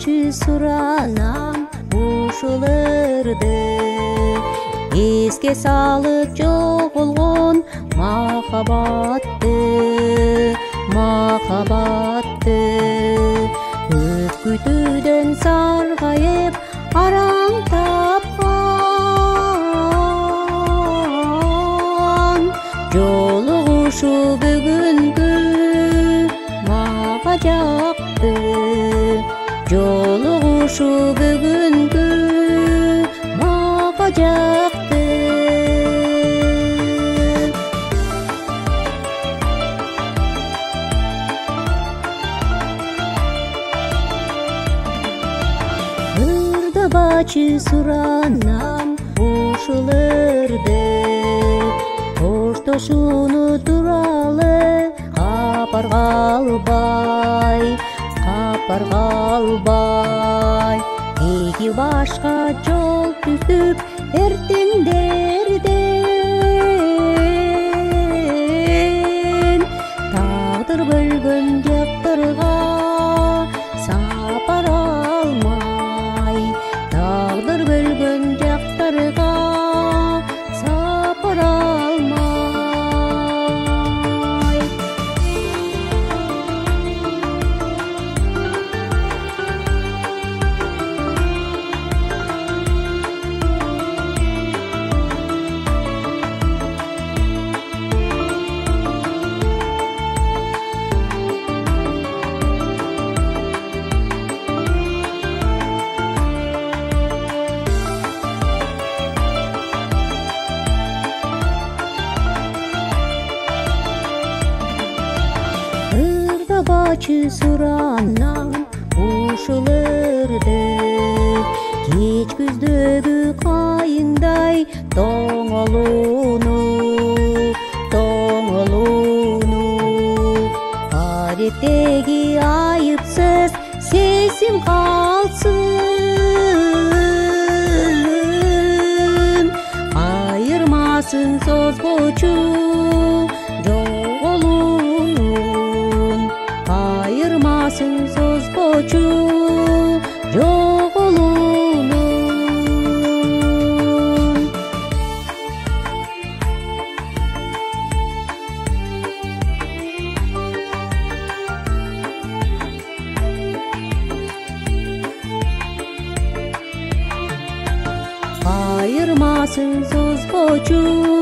бачы суранам ушуларды эске салып жоголгон махабатты көп күтүүдөн саргайып араң тапкан жолугушу бүгүнкү мага жакты жолугушу бүгүнкү мага жакты ырда бачы суранам ушуларды коштошууну туралы капар калбай эки башка жол түзүп эртеңдерден тагдыр бөлгөн жактарга сапар алмай тагдыр бөлгөн жактарга сапар алмай бачы суранам ушуларды кеч күздөгү кайыңдай тоңолууну адеттеги айыпсыз сезим калсын айырмасын созгочу айырмасын созгочу жоголуунун айырмасын созгочу